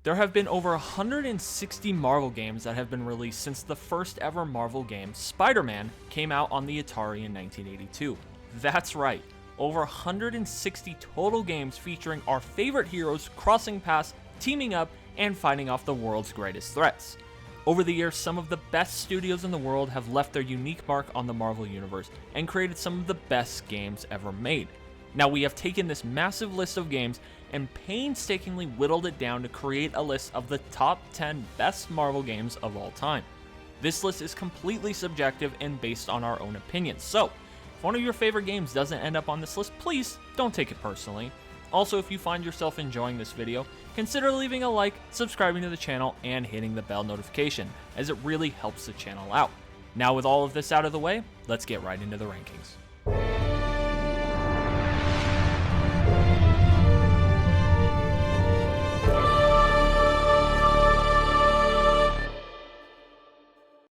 There have been over 160 Marvel games that have been released since the first ever Marvel game, Spider-Man, came out on the Atari in 1982. That's right, over 160 total games featuring our favorite heroes crossing paths, teaming up, and fighting off the world's greatest threats. Over the years, some of the best studios in the world have left their unique mark on the Marvel Universe and created some of the best games ever made. Now, we have taken this massive list of games and painstakingly whittled it down to create a list of the top 10 best Marvel games of all time. This list is completely subjective and based on our own opinions, so if one of your favorite games doesn't end up on this list, please don't take it personally. Also, if you find yourself enjoying this video, consider leaving a like, subscribing to the channel, and hitting the bell notification, as it really helps the channel out. Now, with all of this out of the way, let's get right into the rankings.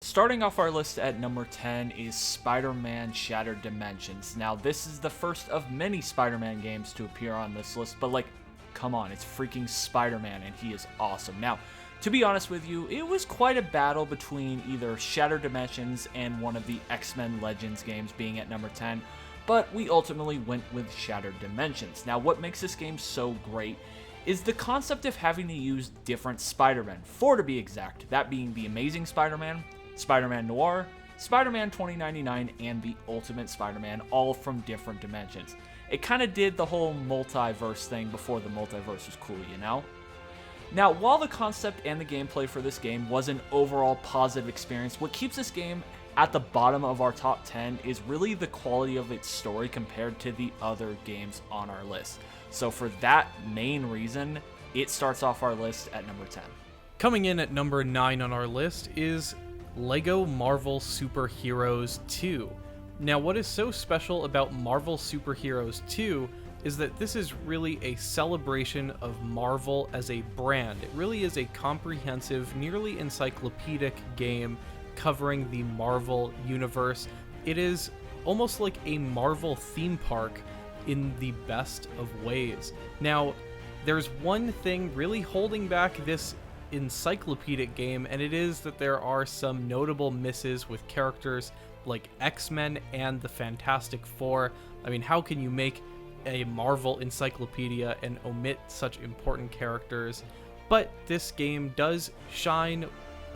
Starting off our list at number 10 is Spider-Man Shattered Dimensions. Now, this is the first of many Spider-Man games to appear on this list, but come on, it's freaking Spider-Man and he is awesome. Now, to be honest with you, it was quite a battle between either Shattered Dimensions and one of the X-Men Legends games being at number 10, but we ultimately went with Shattered Dimensions. Now, what makes this game so great is the concept of having to use different Spider-Man, 4 to be exact, that being the Amazing Spider-Man, Spider-Man Noir, Spider-Man 2099, and the Ultimate Spider-Man, all from different dimensions. It kind of did the whole multiverse thing before the multiverse was cool, you know? Now, while the concept and the gameplay for this game was an overall positive experience, what keeps this game at the bottom of our top 10 is really the quality of its story compared to the other games on our list. So for that main reason, it starts off our list at number 10. Coming in at number 9 on our list is Lego Marvel Super Heroes 2. Now, what is so special about Marvel Super Heroes 2 is that this is really a celebration of Marvel as a brand. It really is a comprehensive, nearly encyclopedic game covering the Marvel universe. It is almost like a Marvel theme park in the best of ways. Now, there's one thing really holding back this encyclopedic game, and it is that there are some notable misses with characters like X-Men and the Fantastic Four. I mean, how can you make a Marvel encyclopedia and omit such important characters? But this game does shine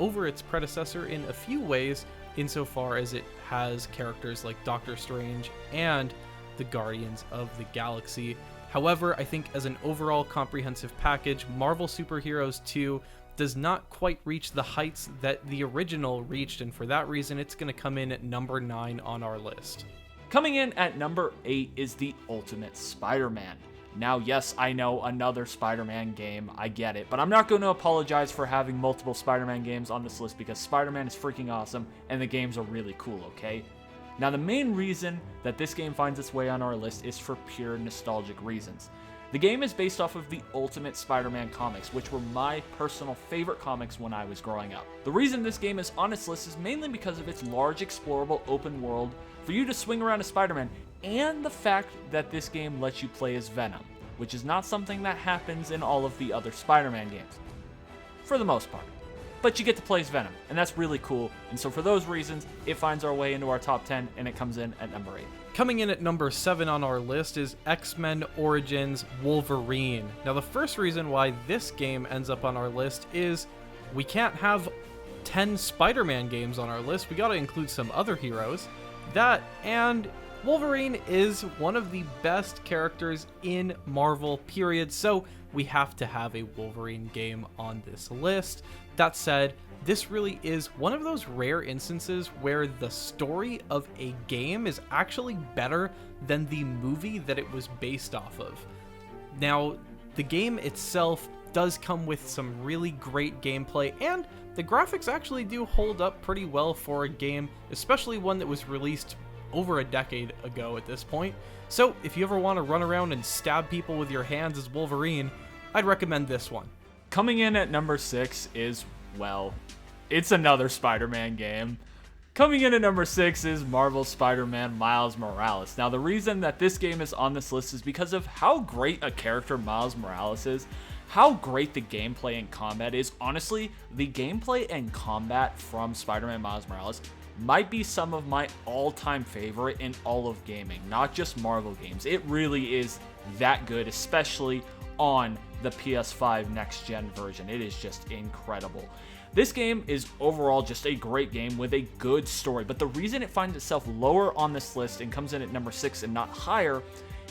over its predecessor in a few ways, insofar as it has characters like Doctor Strange and the Guardians of the Galaxy. However, I think as an overall comprehensive package, Marvel Super Heroes 2 does not quite reach the heights that the original reached, and for that reason, it's going to come in at number 9 on our list. Coming in at number 8 is the Ultimate Spider-Man. Now, yes, I know, another Spider-Man game, I get it, but I'm not going to apologize for having multiple Spider-Man games on this list because Spider-Man is freaking awesome and the games are really cool, okay? Now, the main reason that this game finds its way on our list is for pure nostalgic reasons. The game is based off of the Ultimate Spider-Man comics, which were my personal favorite comics when I was growing up. The reason this game is on its list is mainly because of its large explorable open world for you to swing around as Spider-Man, and the fact that this game lets you play as Venom, which is not something that happens in all of the other Spider-Man games, for the most part. But you get to play as Venom, and that's really cool, and so for those reasons, it finds our way into our top 10, and it comes in at number 8. Coming in at number 7 on our list is X-Men Origins Wolverine. Now, the first reason why this game ends up on our list is we can't have 10 Spider-Man games on our list. We gotta include some other heroes. That, and Wolverine is one of the best characters in Marvel, period, so we have to have a Wolverine game on this list. That said, this really is one of those rare instances where the story of a game is actually better than the movie that it was based off of. Now, the game itself does come with some really great gameplay, and the graphics actually do hold up pretty well for a game, especially one that was released over a decade ago at this point. So if you ever want to run around and stab people with your hands as Wolverine, I'd recommend this one. Coming in at number 6 is, well, it's another Spider-Man game. Coming in at number 6 is Marvel Spider-Man Miles Morales. Now, the reason that this game is on this list is because of how great a character Miles Morales is. how great the gameplay and combat is. Honestly, the gameplay and combat from Spider-Man Miles Morales might be some of my all-time favorite in all of gaming, not just Marvel games. It really is that good, especially on the PS5 next-gen version. It is just incredible. This game is overall just a great game with a good story, but the reason it finds itself lower on this list and comes in at number 6 and not higher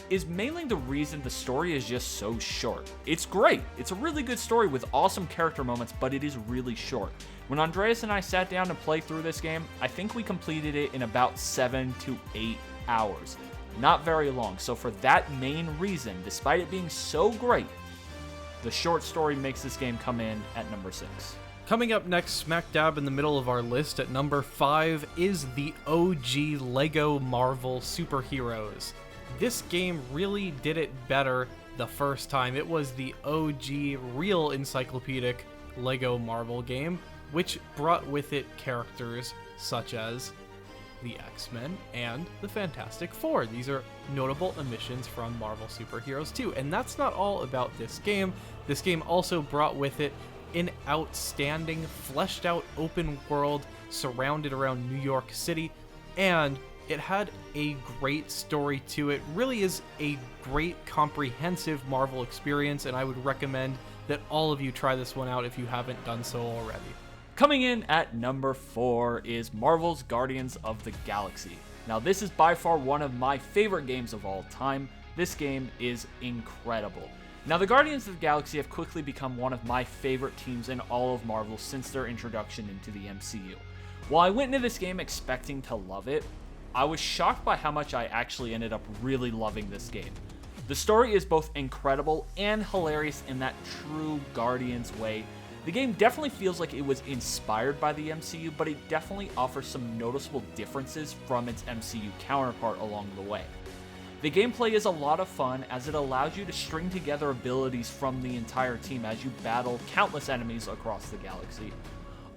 is mainly the reason the story is just so short. It's great. It's a really good story with awesome character moments, but it is really short. When Andreas and I sat down to play through this game, I think we completed it in about 7 to 8 hours. Not very long. So for that main reason, despite it being so great, the short story makes this game come in at number 6. Coming up next, smack dab in the middle of our list at number 5 is the OG LEGO Marvel Superheroes. This game really did it better the first time. It was the OG real encyclopedic LEGO Marvel game, which brought with it characters such as the X-Men and the Fantastic Four. These are notable omissions from Marvel Superheroes 2. And that's not all about this game. This game also brought with it an outstanding, fleshed out open world surrounded around New York City, and it had a great story to it. Really is a great comprehensive Marvel experience, and I would recommend that all of you try this one out if you haven't done so already. Coming in at number 4 is Marvel's Guardians of the Galaxy. Now this is by far one of my favorite games of all time. This game is incredible. Now, the Guardians of the Galaxy have quickly become one of my favorite teams in all of Marvel since their introduction into the MCU. While I went into this game expecting to love it, I was shocked by how much I actually ended up really loving this game. The story is both incredible and hilarious in that true Guardians way. The game definitely feels like it was inspired by the MCU, but it definitely offers some noticeable differences from its MCU counterpart along the way. The gameplay is a lot of fun as it allows you to string together abilities from the entire team as you battle countless enemies across the galaxy.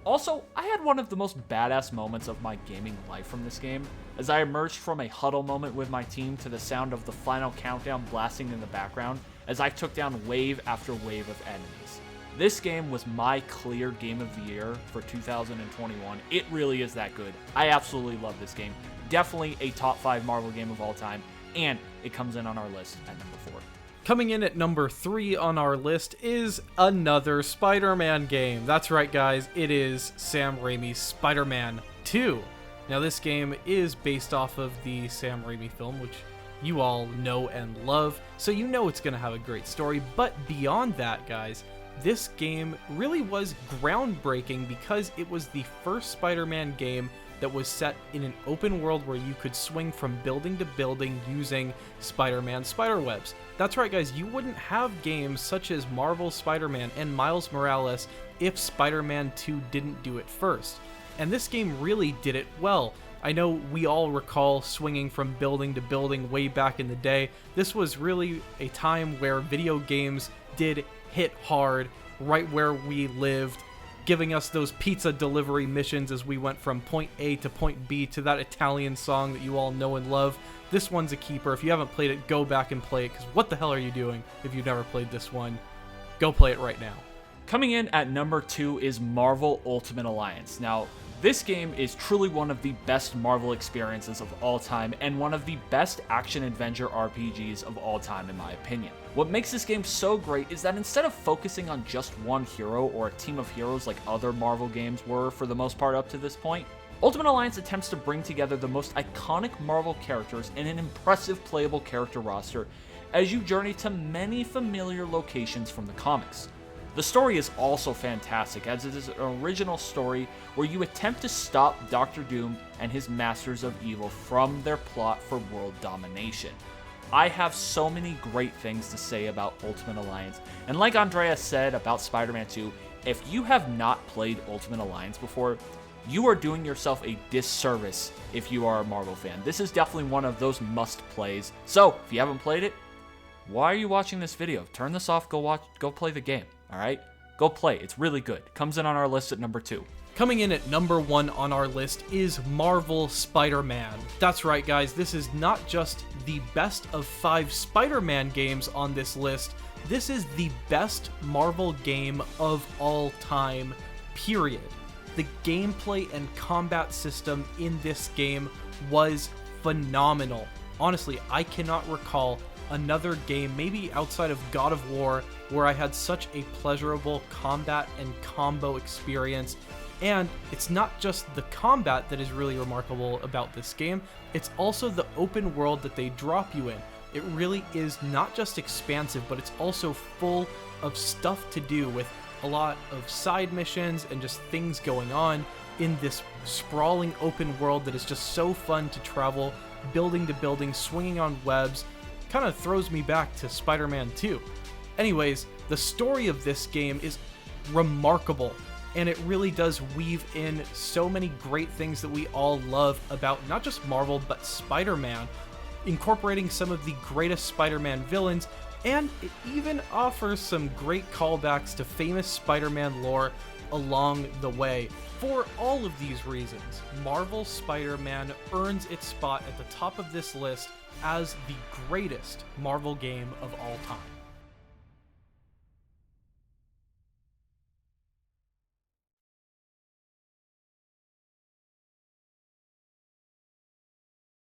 Also, I had one of the most badass moments of my gaming life from this game, as I emerged from a huddle moment with my team to the sound of the final countdown blasting in the background as I took down wave after wave of enemies. This game was my clear game of the year for 2021. It really is that good. I absolutely love this game. Definitely a top 5 Marvel game of all time. And it comes in on our list at number 4. Coming in at number 3 on our list is another Spider-Man game. That's right, guys. It is Sam Raimi's Spider-Man 2. Now, this game is based off of the Sam Raimi film, which you all know and love, so you know it's going to have a great story. But beyond that, guys, this game really was groundbreaking because it was the first Spider-Man game that was set in an open world where you could swing from building to building using Spider-Man spiderwebs. That's right, guys, you wouldn't have games such as Marvel's Spider-Man and Miles Morales if Spider-Man 2 didn't do it first. And this game really did it well. I know we all recall swinging from building to building way back in the day. This was really a time where video games did hit hard right where we lived, giving us those pizza delivery missions as we went from point A to point B to that Italian song that you all know and love. This one's a keeper. If you haven't played it, go back and play it, because what the hell are you doing if you've never played this one? Go play it right now. Coming in at number 2 is Marvel Ultimate Alliance. Now, this game is truly one of the best Marvel experiences of all time and one of the best action-adventure RPGs of all time in my opinion. What makes this game so great is that instead of focusing on just one hero or a team of heroes like other Marvel games were for the most part up to this point, Ultimate Alliance attempts to bring together the most iconic Marvel characters in an impressive playable character roster as you journey to many familiar locations from the comics. The story is also fantastic, as it is an original story where you attempt to stop Doctor Doom and his Masters of Evil from their plot for world domination. I have so many great things to say about Ultimate Alliance, and like Andreas said about Spider-Man 2, if you have not played Ultimate Alliance before, you are doing yourself a disservice if you are a Marvel fan. This is definitely one of those must-plays, so if you haven't played it, why are you watching this video? Turn this off, go play the game. Alright? Go play. It's really good. Comes in on our list at number 2. Coming in at number 1 on our list is Marvel Spider-Man. That's right, guys. This is not just the best of 5 Spider-Man games on this list, This is the best Marvel game of all time, period. The gameplay and combat system in this game was phenomenal. Honestly, I cannot recall another game, maybe outside of God of War, where I had such a pleasurable combat and combo experience. And it's not just the combat that is really remarkable about this game, it's also the open world that they drop you in. It really is not just expansive, but it's also full of stuff to do, with a lot of side missions and just things going on in this sprawling open world that is just so fun to travel building to building, swinging on webs. Kind of throws me back to Spider-Man 2. Anyways, the story of this game is remarkable, and it really does weave in so many great things that we all love about not just Marvel, but Spider-Man, incorporating some of the greatest Spider-Man villains, and it even offers some great callbacks to famous Spider-Man lore along the way. For all of these reasons, Marvel Spider-Man earns its spot at the top of this list as the greatest Marvel game of all time.